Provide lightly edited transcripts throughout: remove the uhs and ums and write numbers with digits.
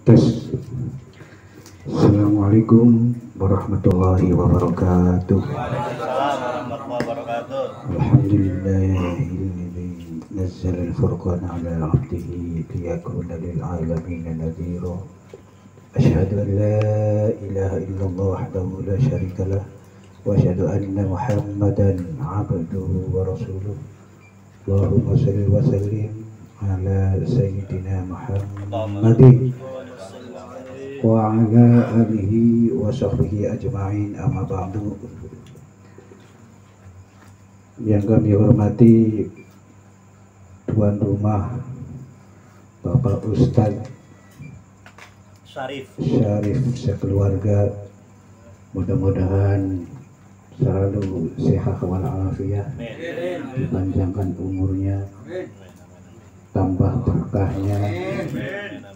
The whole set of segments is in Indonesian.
Tes. Assalamualaikum warahmatullahi wabarakatuh. Alhamdulillahilladzi nazzala al-furqana 'ala 'abdihi liyakuna lil 'alamin nadhira. Asyhadu an la ilaha illallah wahdahu la syarika lah wa asyhadu anna Muhammadan 'abduhu wa rasuluh. Allahumma shalli wa sallim ala sayyidina Muhammadin wa ala alihi wa sahbihi ajma'in, amma ba'du. Yang kami hormati tuan rumah Bapak Ustadz Syarif sekeluarga, mudah-mudahan selalu sehat walafiat, dipanjangkan umurnya, tambah berkahnya,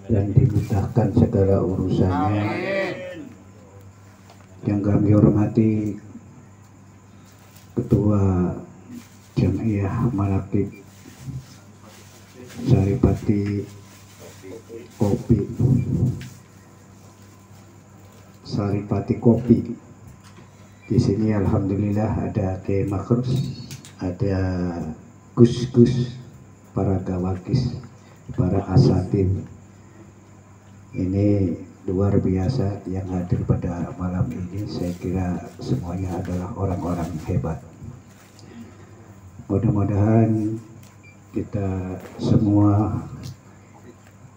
dan dimudahkan segala urusannya. Yang kami hormati Ketua Jamiah Malakib Saripati Kopi. Di sini alhamdulillah ada Kiai Makrus, ada Gus-gus, para gawakis, para asatid. Ini luar biasa yang hadir pada malam ini. Saya kira semuanya adalah orang-orang hebat. Mudah-mudahan kita semua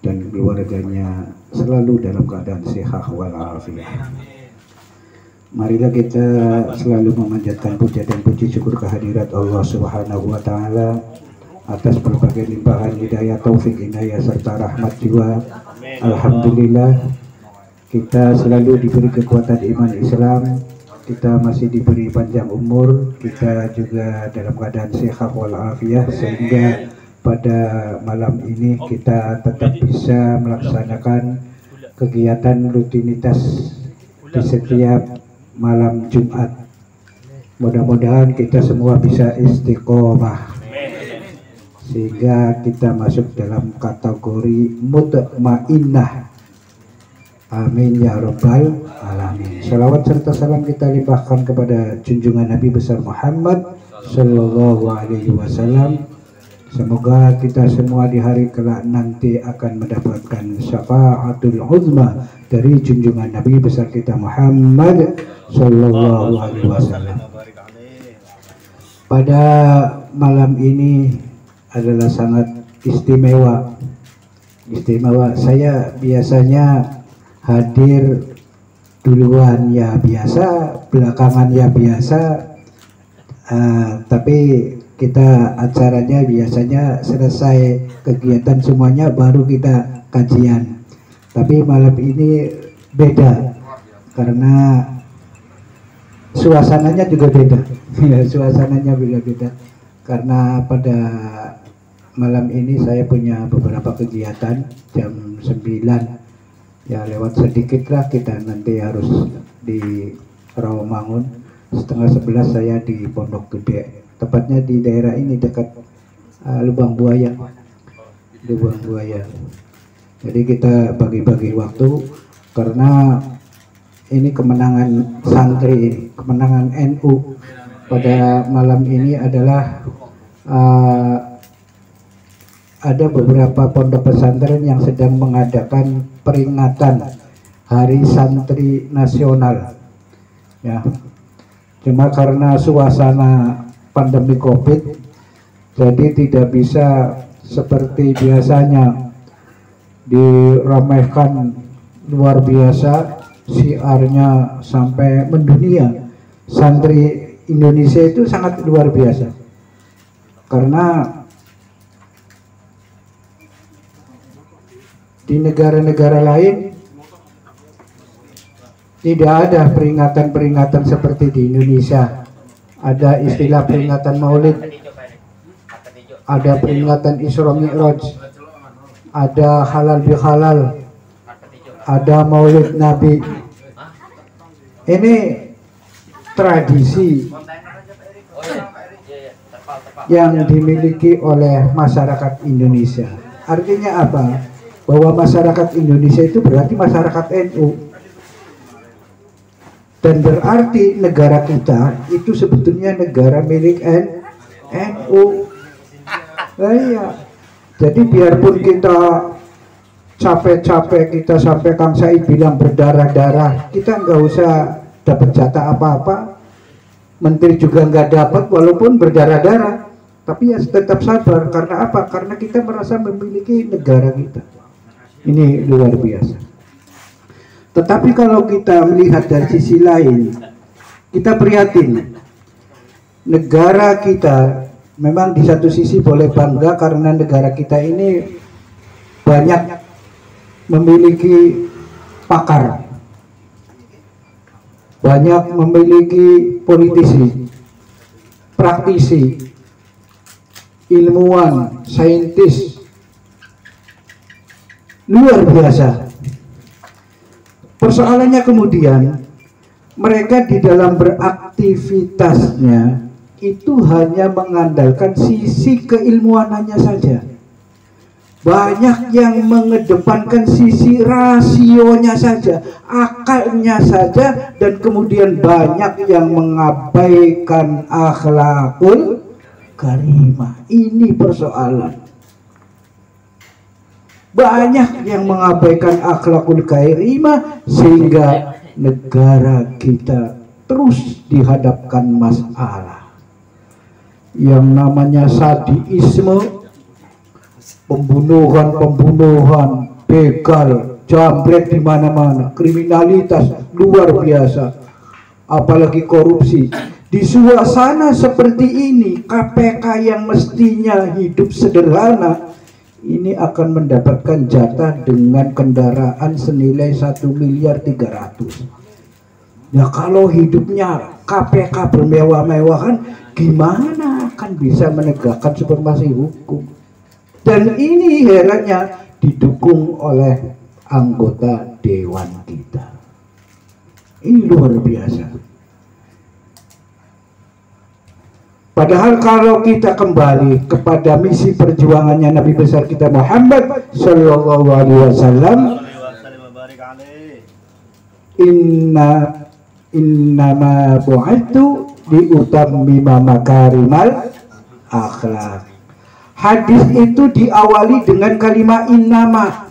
dan keluarganya selalu dalam keadaan sehat walafiat. Marilah kita selalu memanjatkan puja dan puji syukur kehadirat Allah Subhanahu wa Ta'ala atas berbagai limpahan hidayah, taufik, inayah serta rahmat jiwa. Alhamdulillah kita selalu diberi kekuatan iman Islam, kita masih diberi panjang umur, kita juga dalam keadaan sehat walafiat, sehingga pada malam ini kita tetap bisa melaksanakan kegiatan rutinitas di setiap malam Jumat. Mudah-mudahan kita semua bisa istiqomah sehingga kita masuk dalam kategori mutmainnah. Amin ya rabbal alamin. Salawat serta salam kita limpahkan kepada junjungan Nabi besar Muhammad sallallahu alaihi wasallam. Semoga kita semua di hari kelak nanti akan mendapatkan syafaatul uzma dari junjungan Nabi besar kita Muhammad sallallahu alaihi wasallam. Pada malam ini adalah sangat istimewa. Saya biasanya hadir duluan ya biasa, belakangan ya biasa, tapi kita acaranya biasanya selesai kegiatan semuanya baru kita kajian. Tapi malam ini beda karena suasananya juga beda. Suasananya beda-beda karena pada malam ini saya punya beberapa kegiatan. Jam 9 ya lewat sedikit lah kita nanti harus di Rawamangun. Setengah 11 saya di Pondok Gede, tepatnya di daerah ini dekat Lubang Buaya. Jadi kita bagi-bagi waktu karena ini kemenangan santri ini, kemenangan NU pada malam ini adalah ada beberapa pondok pesantren yang sedang mengadakan peringatan Hari Santri Nasional. Ya, cuma karena suasana pandemi COVID, jadi tidak bisa seperti biasanya diramaikan luar biasa, siarnya sampai mendunia. Santri Indonesia itu sangat luar biasa karena di negara-negara lain tidak ada peringatan-peringatan seperti di Indonesia. Ada istilah peringatan Maulid, ada peringatan Isra Mi'raj, ada halal bihalal, ada Maulid Nabi. Ini tradisi yang dimiliki oleh masyarakat Indonesia. Artinya apa? bahwa masyarakat Indonesia itu berarti masyarakat NU. Dan berarti negara kita itu sebetulnya negara milik NU. Nah, iya. Jadi biarpun kita capek-capek, kita sampai Kang Said bilang berdarah-darah, kita nggak usah dapat jatah apa-apa. Menteri juga nggak dapat walaupun berdarah-darah. Tapi ya tetap sabar. Karena apa? Karena kita merasa memiliki negara kita. Ini luar biasa. Tetapi kalau kita melihat dari sisi lain, kita prihatin. Negara kita memang di satu sisi boleh bangga karena negara kita ini banyak memiliki pakar, banyak memiliki politisi, praktisi, ilmuwan, saintis, luar biasa. Persoalannya kemudian mereka di dalam beraktivitasnya itu hanya mengandalkan sisi keilmuanannya saja. Banyak yang mengedepankan sisi rasionya saja, akalnya saja, dan kemudian banyak yang mengabaikan akhlakul karimah. Ini persoalan. Banyak yang mengabaikan akhlakul karimah sehingga negara kita terus dihadapkan masalah. Yang namanya sadiisme, pembunuhan, begal, jambret di mana-mana, kriminalitas luar biasa, apalagi korupsi. Di suasana seperti ini, KPK yang mestinya hidup sederhana ini akan mendapatkan jatah dengan kendaraan senilai 1.300.000.000. Ya kalau hidupnya KPK bermewah-mewahan, gimana akan bisa menegakkan supremasi hukum? Dan ini herannya didukung oleh anggota dewan kita. Ini luar biasa. Padahal kalau kita kembali kepada misi perjuangannya Nabi besar kita Muhammad Sallallahu Alaihi Wasallam, innama bu'ithu liutammima makarimal akhlak. Hadis itu diawali dengan kalimat innama.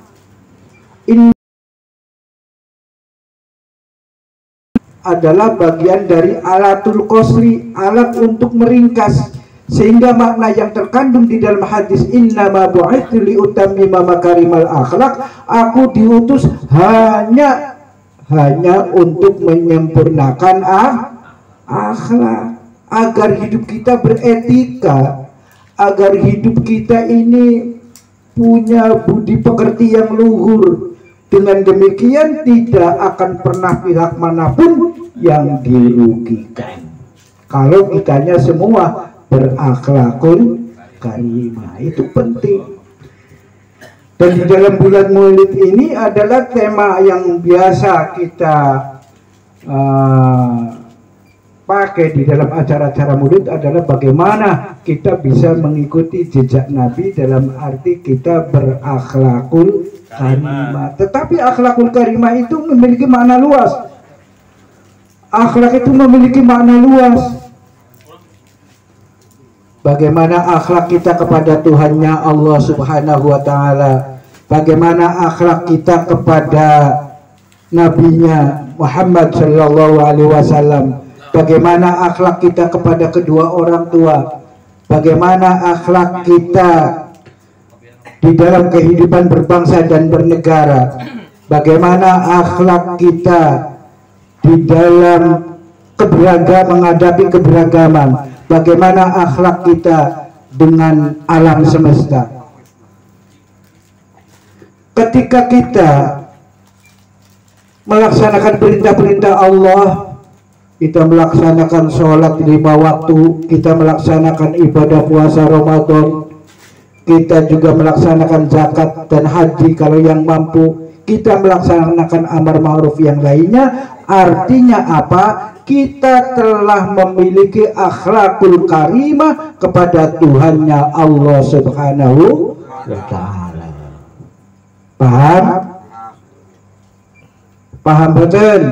Adalah bagian dari alatul qasri, alat untuk meringkas, sehingga makna yang terkandung di dalam hadis innama bu'ithu liutammima makarimal akhlak, aku diutus hanya untuk menyempurnakan akhlak, agar hidup kita beretika, agar hidup kita ini punya budi pekerti yang luhur. Dengan demikian tidak akan pernah pihak manapun yang dirugikan kalau kitanya semua berakhlakul karimah. Itu penting. Dan di dalam bulan Maulid ini adalah tema yang biasa kita pakai di dalam acara-acara Maulid adalah bagaimana kita bisa mengikuti jejak Nabi dalam arti kita berakhlakul karimah. Tetapi akhlakul karimah itu memiliki makna luas. Akhlak itu memiliki makna luas. Bagaimana akhlak kita kepada Tuhannya Allah Subhanahu wa Ta'ala, bagaimana akhlak kita kepada Nabinya Muhammad Sallallahu Alaihi Wasallam, bagaimana akhlak kita kepada kedua orang tua, bagaimana akhlak kita di dalam kehidupan berbangsa dan bernegara, bagaimana akhlak kita di dalam menghadapi keberagaman, bagaimana akhlak kita dengan alam semesta. Ketika kita melaksanakan perintah-perintah Allah, kita melaksanakan sholat 5 waktu, kita melaksanakan ibadah puasa Ramadan, kita juga melaksanakan zakat dan haji kalau yang mampu, kita melaksanakan amar ma'ruf yang lainnya. Artinya apa? Kita telah memiliki akhlakul karimah kepada Tuhannya Allah Subhanahu wa Ta'ala. Paham? Paham boten?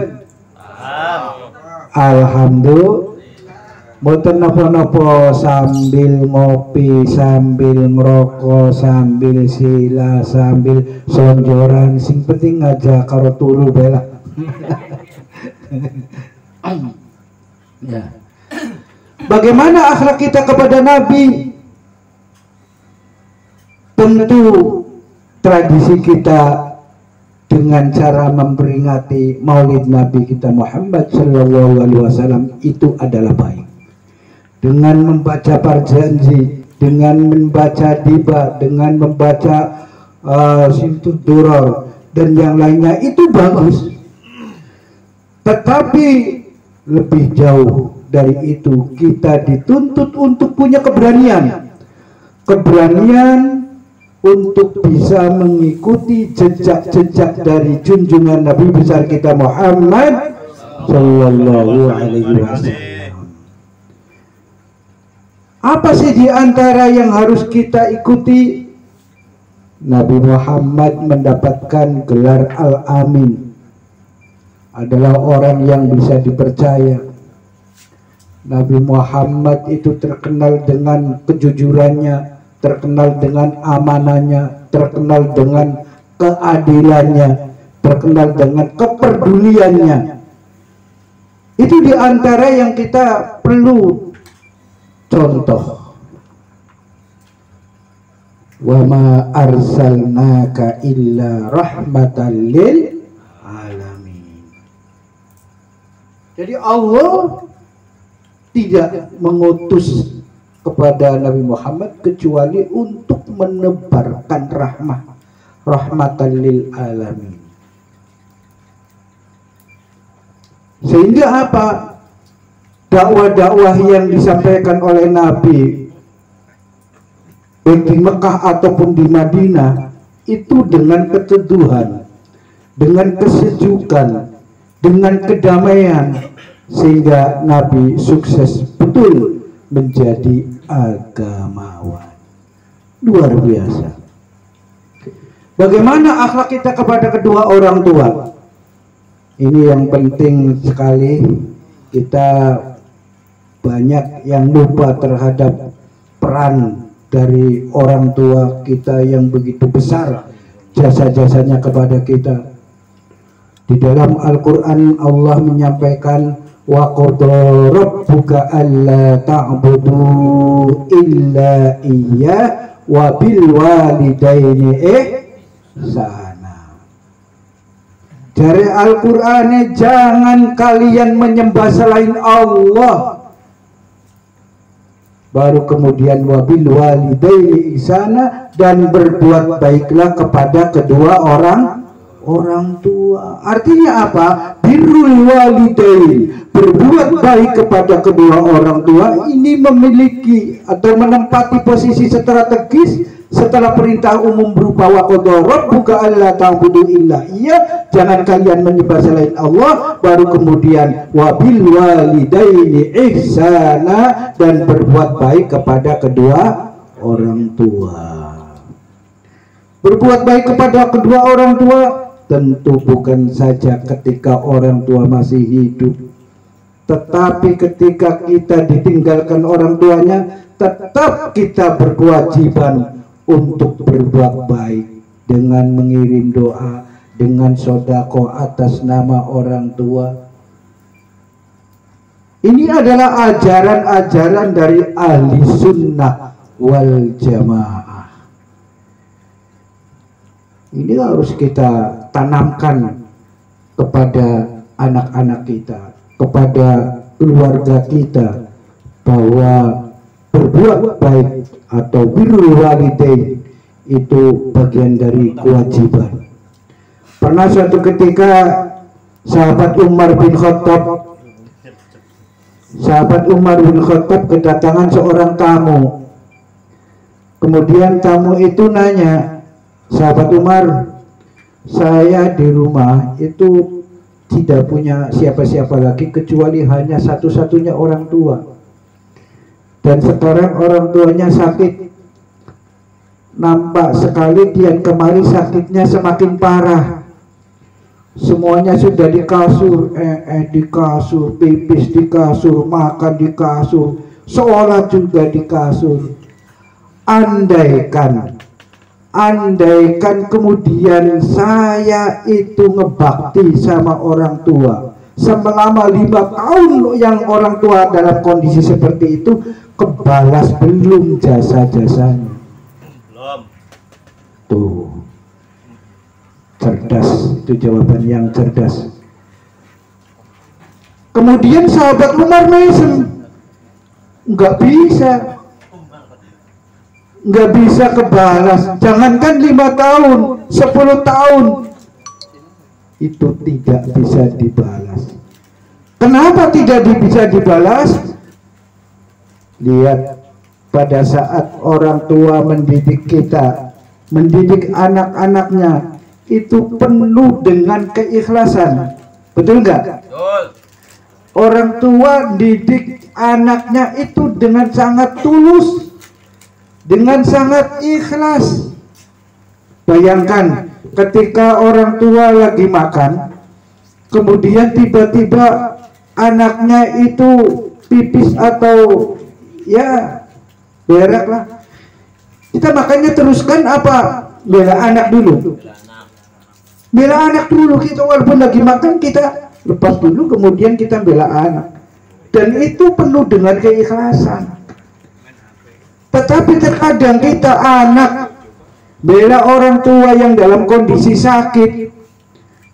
Alhamdulillah. Boten napa-napa sambil ngopi, sambil ngerokok, sambil sila, sambil sonjoran, sing penting ngajak karo turu bela. Ya. Bagaimana akhlak kita kepada Nabi? Tentu tradisi kita dengan cara memperingati Maulid Nabi kita Muhammad Shallallahu Alaihi Wasallam itu adalah baik. Dengan membaca perjanji, dengan membaca diba, dengan membaca Sintud Duror dan yang lainnya itu bagus. Tetapi lebih jauh dari itu kita dituntut untuk punya keberanian untuk bisa mengikuti jejak-jejak dari junjungan Nabi besar kita Muhammad Shallallahu Alaihi Wasallam. Apa sih di antara yang harus kita ikuti? Nabi Muhammad mendapatkan gelar Al-Amin, adalah orang yang bisa dipercaya. Nabi Muhammad itu terkenal dengan kejujurannya, terkenal dengan amanahnya, terkenal dengan keadilannya, terkenal dengan kepeduliannya. Itu di antara yang kita perlu contoh. Wa ma arsalnaka illa rahmatan lil alamin. Jadi Allah tidak mengutus kepada Nabi Muhammad kecuali untuk menebarkan rahmatan lil alamin. Sehingga apa? Dakwah-dakwah yang disampaikan oleh Nabi baik di Mekah ataupun di Madinah itu dengan keteduhan, dengan kesejukan, dengan kedamaian, sehingga Nabi sukses betul menjadi agamawan. Luar biasa. Bagaimana akhlak kita kepada kedua orang tua? Ini yang penting sekali. Kita banyak yang lupa terhadap peran dari orang tua kita yang begitu besar jasa-jasanya kepada kita. Di dalam Al-Quran Allah menyampaikan wa qada rabbuka alla ta'budu illa iyyah wa bil walidaini ihsana. Dari Al-Quran, jangan kalian menyembah selain Allah. Baru kemudian wabil walidaini ihsana, dan berbuat baiklah kepada kedua orang tua. Artinya apa? Birrul walidain, berbuat baik kepada kedua orang tua ini memiliki atau menempati posisi strategis setelah perintah umum berupa wa qada rabbuka alla ta'budu illa iyyah, jangan kalian menyembah selain Allah, baru kemudian wabil walidaini ihsana, dan berbuat baik kepada kedua orang tua. Berbuat baik kepada kedua orang tua tentu bukan saja ketika orang tua masih hidup, tetapi ketika kita ditinggalkan orang tuanya tetap kita berkewajiban untuk berbuat baik dengan mengirim doa, dengan sodako atas nama orang tua. Ini adalah ajaran-ajaran dari ahli sunnah wal jamaah. Ini harus kita tanamkan kepada anak-anak kita, kepada keluarga kita, bahwa berbuat baik atau birrul walidain itu bagian dari kewajiban. Pernah suatu ketika sahabat Umar bin Khattab kedatangan seorang tamu. Kemudian tamu itu nanya, sahabat Umar, saya di rumah itu tidak punya siapa-siapa lagi kecuali hanya satu-satunya orang tua. Dan sekarang orang tuanya sakit. nampak sekali kian kemari sakitnya semakin parah. Semuanya sudah di kasur, di kasur, pipis di kasur, makan di kasur, sholat juga di kasur. Andaikan kemudian saya itu ngebakti sama orang tua selama 5 tahun, yang orang tua dalam kondisi seperti itu, kebalas belum jasa-jasanya. Tuh, cerdas, itu jawaban yang cerdas. Kemudian sahabat Umar mesem, nggak bisa kebalas. Jangankan 5 tahun, 10 tahun itu tidak bisa dibalas. Kenapa tidak bisa dibalas? Lihat, pada saat orang tua mendidik kita, mendidik anak-anaknya, itu penuh dengan keikhlasan. Betul nggak? Orang tua didik anaknya itu dengan sangat tulus, dengan sangat ikhlas. Bayangkan ketika orang tua lagi makan, kemudian tiba-tiba anaknya itu pipis atau ya berak lah, kita makannya teruskan apa? Bela anak dulu. Bela anak dulu, kita walaupun lagi makan kita lepas dulu, kemudian kita bela anak. Dan itu penuh dengan keikhlasan. Tetapi terkadang kita anak bela orang tua yang dalam kondisi sakit,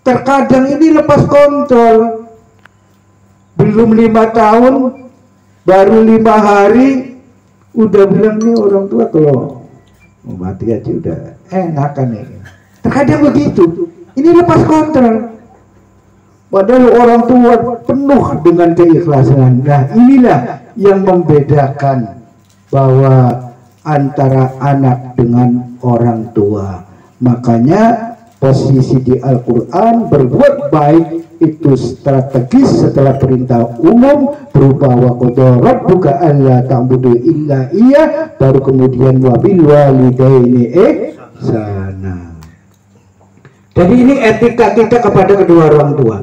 terkadang ini lepas kontrol. Belum 5 tahun, baru 5 hari udah bilang, nih orang tua kalau mau mati aja udah enakan ya. Terkadang begitu. Ini lepas kontrol. Padahal orang tua penuh dengan keikhlasan. Nah, inilah yang membedakan bahwa antara anak dengan orang tua. Makanya posisi di Al-Quran, berbuat baik itu strategis setelah perintah umum berupa wa qada rabbuka alla ta'budu illa iya, baru kemudian wabil walidaini ihsana. Jadi ini etika kita kepada kedua orang tua.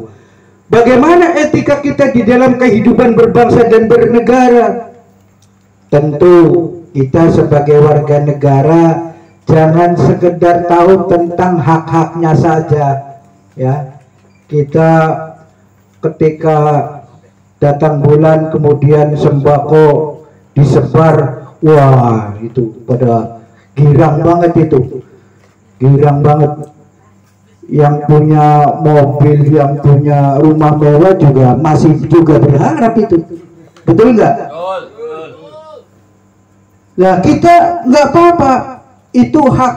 Bagaimana etika kita di dalam kehidupan berbangsa dan bernegara? Tentu kita sebagai warga negara jangan sekedar tahu tentang hak-haknya saja, ya. Kita ketika datang bulan kemudian sembako disebar, wah itu pada girang banget itu, girang banget. Yang punya mobil, yang punya rumah mewah juga masih juga berharap itu, betul nggak? Nah, kita nggak apa-apa, itu hak,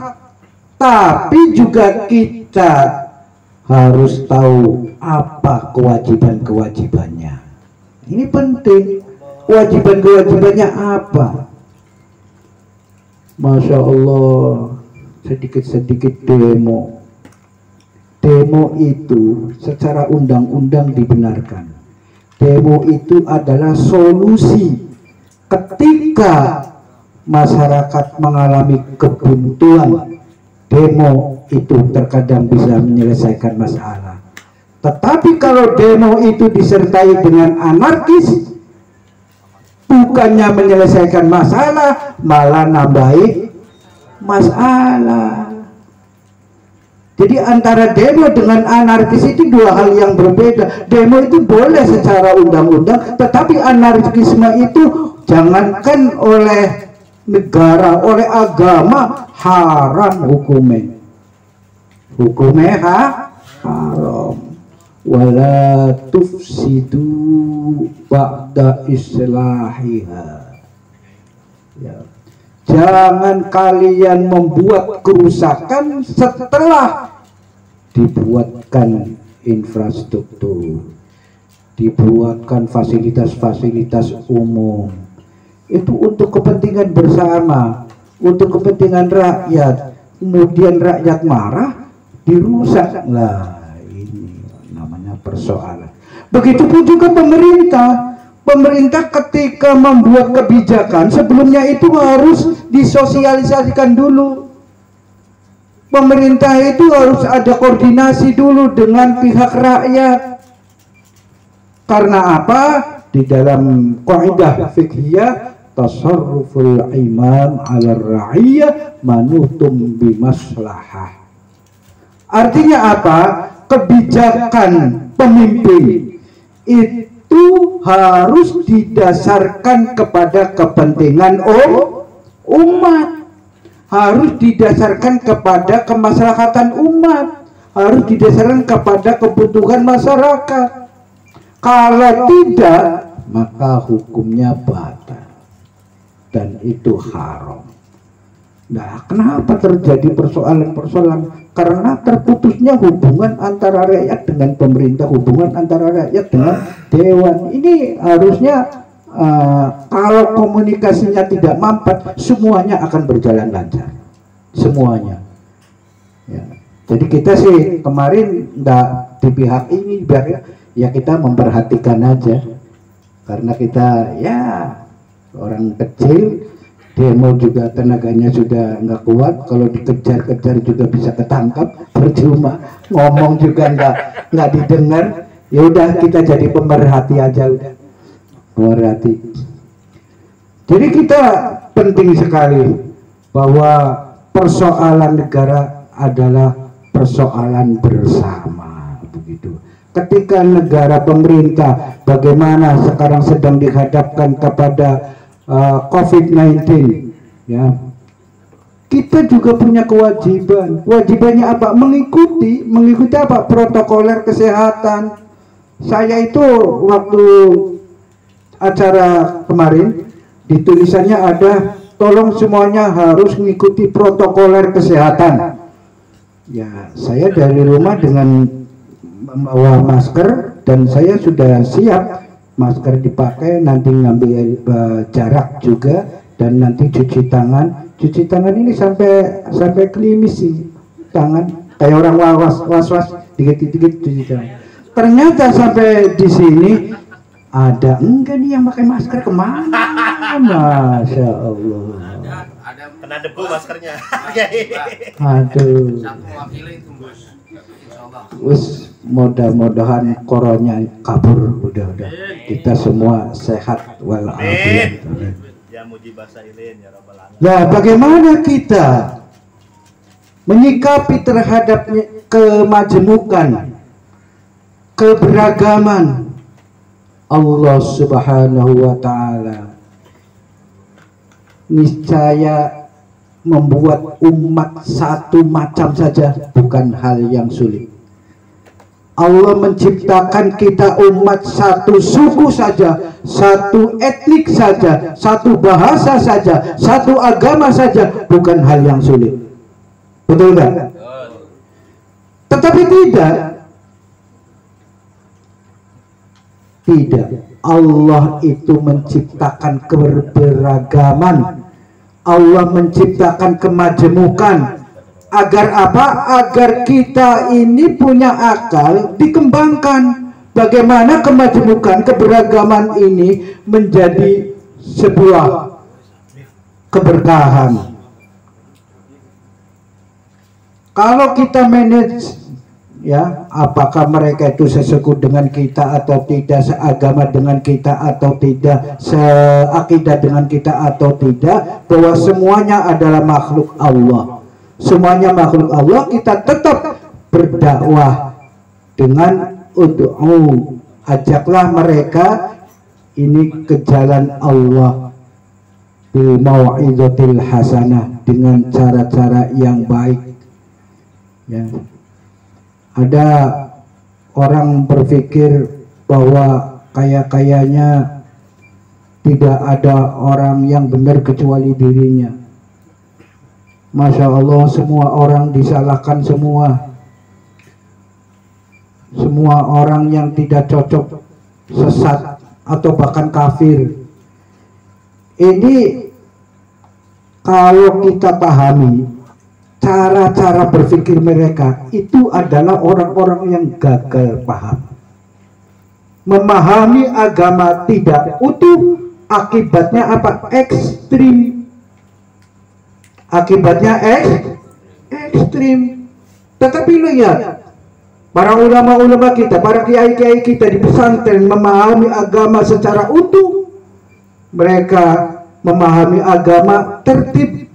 tapi juga kita harus tahu apa kewajiban-kewajibannya. Ini penting, kewajiban-kewajibannya apa? Masya Allah, sedikit-sedikit demo. Demo itu secara undang-undang dibenarkan. Demo itu adalah solusi ketika masyarakat mengalami kebuntuan. Demo itu terkadang bisa menyelesaikan masalah. Tetapi kalau demo itu disertai dengan anarkis, bukannya menyelesaikan masalah, malah nambahi masalah. Jadi antara demo dengan anarkis itu dua hal yang berbeda. Demo itu boleh secara undang-undang, tetapi anarkisme itu jangankan oleh negara, oleh agama, haram hukumnya. Hukumnya haram. Wala tufsidu ba'da islahiha. Ya. Jangan kalian membuat kerusakan setelah dibuatkan infrastruktur, dibuatkan fasilitas-fasilitas umum. Itu untuk kepentingan bersama, untuk kepentingan rakyat. Kemudian rakyat marah, dirusak. Lah, ini namanya persoalan. Begitupun juga pemerintah. Pemerintah ketika membuat kebijakan sebelumnya itu harus disosialisasikan dulu. Pemerintah itu harus ada koordinasi dulu dengan pihak rakyat. Karena apa? Di dalam kaidah fiqhiyah, tasarruful imam 'ala ra'iyah manutum bimaslahah. Artinya apa? Kebijakan pemimpin itu harus didasarkan kepada kepentingan umat. Harus didasarkan kepada kemaslahatan umat, harus didasarkan kepada kebutuhan masyarakat. Kalau tidak, maka hukumnya batal dan itu haram. Nah, kenapa terjadi persoalan-persoalan? Karena terputusnya hubungan antara rakyat dengan pemerintah, hubungan antara rakyat dengan dewan. Ini harusnya kalau komunikasinya tidak mampat, semuanya akan berjalan lancar, semuanya. Ya. Jadi kita sih kemarin nggak di pihak ini, biar ya kita memperhatikan aja, karena kita ya orang kecil, demo juga tenaganya sudah nggak kuat, kalau dikejar-kejar juga bisa ketangkap, percuma ngomong juga nggak didengar. Ya udah, kita jadi pemerhati aja udah. Berarti jadi kita penting sekali bahwa persoalan negara adalah persoalan bersama, begitu. Ketika negara, pemerintah bagaimana sekarang sedang dihadapkan kepada COVID-19, ya, kita juga punya kewajiban. Kewajibannya apa? Mengikuti apa? Protokoler kesehatan. Saya itu waktu acara kemarin di tulisannya ada, tolong semuanya harus mengikuti protokoler kesehatan. Ya, saya dari rumah dengan membawa masker dan saya sudah siap masker dipakai, nanti ngambil jarak juga, dan nanti cuci tangan. Cuci tangan ini sampai klimis sih tangan, kayak orang was-was dikit-dikit cuci tangan. Ternyata sampai di sini ada enggak nih yang pakai masker kemana? Masya Allah. Ada kena debu maskernya. Aduh. Wis mudah-mudahan koronnya kabur, udah. Kita semua sehat walafiat. Ya muji basailin ya rabbal alamin. Nah, bagaimana kita menyikapi terhadap kemajemukan, keberagaman Allah Subhanahu wa ta'ala? Niscaya membuat umat satu macam saja bukan hal yang sulit. Allah menciptakan kita umat satu suku saja, satu etnik saja, satu bahasa saja, satu agama saja, bukan hal yang sulit. Betul nggak? Tetapi tidak. Allah itu menciptakan keberagaman. Allah menciptakan kemajemukan. Agar apa? Agar kita ini punya akal, dikembangkan. Bagaimana kemajemukan, keberagaman ini menjadi sebuah keberkahan. Kalau kita manage, ya, apakah mereka itu sesuku dengan kita atau tidak, seagama dengan kita atau tidak, seakidah dengan kita atau tidak, bahwa semuanya adalah makhluk Allah. Semuanya makhluk Allah, kita tetap berdakwah dengan ud'u, ajaklah mereka ini ke jalan Allah bil mau'izatil hasanah, dengan cara-cara yang baik. Ya. Ada orang berpikir bahwa kayaknya tidak ada orang yang benar kecuali dirinya. Masya Allah, semua orang disalahkan semua. Semua orang yang tidak cocok, sesat, atau bahkan kafir. Ini kalau kita pahami cara-cara berpikir mereka, itu adalah orang-orang yang gagal paham. Memahami agama tidak utuh, akibatnya apa? Ekstrim. Akibatnya ekstrim. Tetapi lihat, para ulama-ulama kita, para kiai-kiai kita di pesantren memahami agama secara utuh. Mereka memahami agama tertib,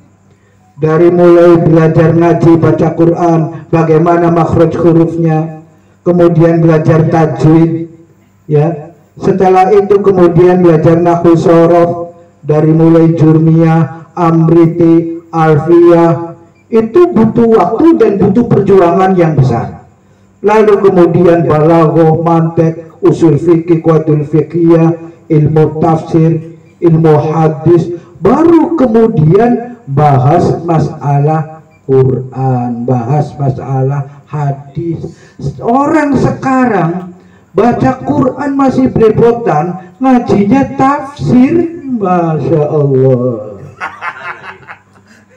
dari mulai belajar ngaji, baca Quran, bagaimana makhraj hurufnya, kemudian belajar tajwid, ya. Setelah itu kemudian belajar nahwu shorof, dari mulai jurmiyah, amriti, alfiyah. Itu butuh waktu dan butuh perjuangan yang besar. Lalu kemudian balaghah, mantiq, usul fikih, qawaidul fiqhiyah, ilmu tafsir, ilmu hadis, baru kemudian bahas masalah Quran, bahas masalah hadis. Orang sekarang baca Quran masih belepotan, ngajinya tafsir. Masya Allah,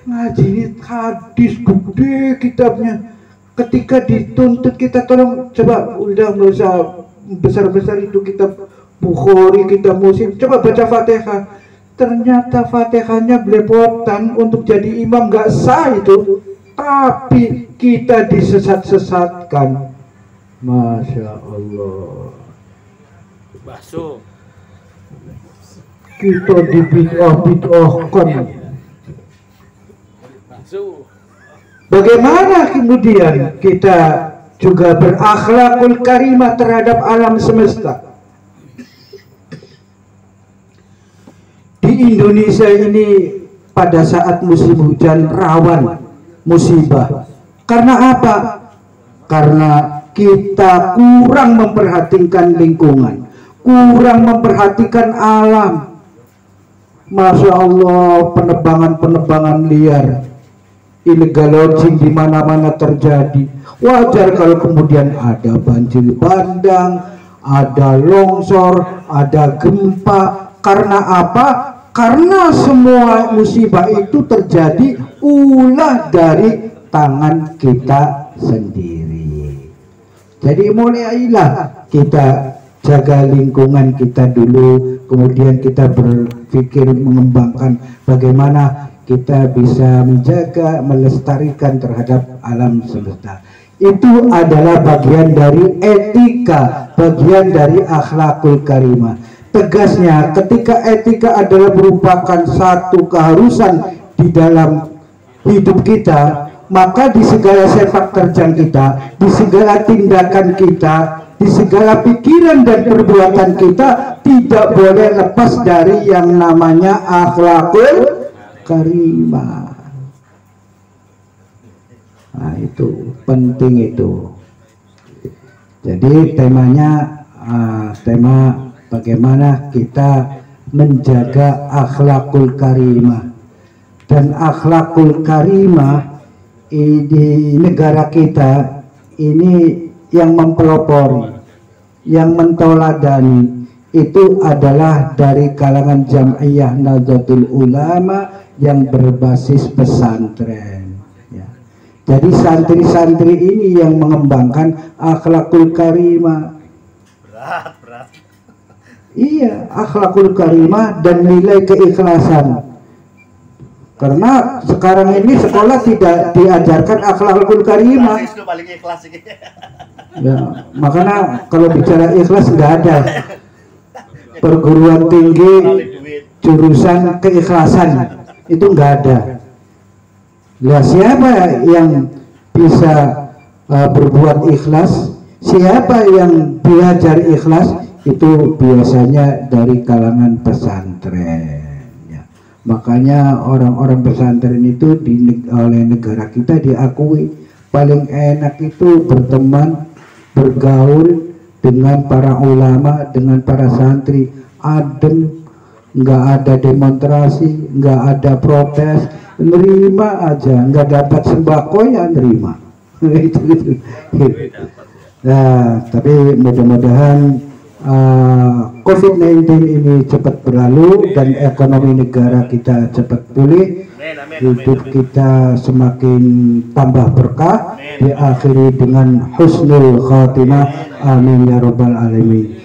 ngaji hadis gede kitabnya. Ketika dituntut kita tolong coba, udah nggak usah besar-besar itu kitab Bukhari, kitab Muslim, coba baca Fatihah. Ternyata Fatihahnya belepotan, untuk jadi imam nggak sah itu, tapi kita disesat-sesatkan. Masya Allah, Bakso. kita dibid'ah-bid'ahkan. Bagaimana kemudian kita juga berakhlakul karimah terhadap alam semesta? Di Indonesia ini pada saat musim hujan rawan musibah. Karena apa? Karena kita kurang memperhatikan lingkungan, kurang memperhatikan alam. Masya Allah, penebangan-penebangan liar, illegal logging di mana-mana terjadi. Wajar kalau kemudian ada banjir bandang, ada longsor, ada gempa. Karena apa? Karena semua musibah itu terjadi ulah dari tangan kita sendiri. Jadi mulailah kita jaga lingkungan kita dulu, kemudian kita berpikir mengembangkan bagaimana kita bisa menjaga, melestarikan terhadap alam semesta. Itu adalah bagian dari etika, bagian dari akhlakul karimah. Tegasnya, ketika etika adalah merupakan satu keharusan di dalam hidup kita, maka di segala sepak terjang kita, di segala tindakan kita, di segala pikiran dan perbuatan kita tidak boleh lepas dari yang namanya akhlakul karimah. Nah, itu penting itu. Jadi temanya tema bagaimana kita menjaga akhlakul karimah. Dan akhlakul karimah di negara kita ini yang mempelopori, yang mentoladani itu adalah dari kalangan Jam'iyah Nahdlatul Ulama yang berbasis pesantren, ya. Jadi santri-santri ini yang mengembangkan akhlakul karimah. Berat. Iya, akhlakul karimah dan nilai keikhlasan. Karena sekarang ini sekolah tidak diajarkan akhlakul karimah. Ya, makanya kalau bicara ikhlas nggak ada perguruan tinggi jurusan keikhlasan, itu nggak ada. Lah siapa yang bisa berbuat ikhlas? Siapa yang belajar ikhlas? Itu biasanya dari kalangan pesantren. Makanya orang-orang pesantren itu oleh negara kita diakui paling enak itu berteman, bergaul dengan para ulama, dengan para santri, adem, nggak ada demonstrasi, nggak ada protes, nerima aja, nggak dapat sembako ya nerima. Gitu. Nah, tapi mudah-mudahan COVID-19 ini cepat berlalu dan ekonomi negara kita cepat pulih, hidup kita semakin tambah berkah, diakhiri dengan husnul khatimah. Amin ya rabbal alamin.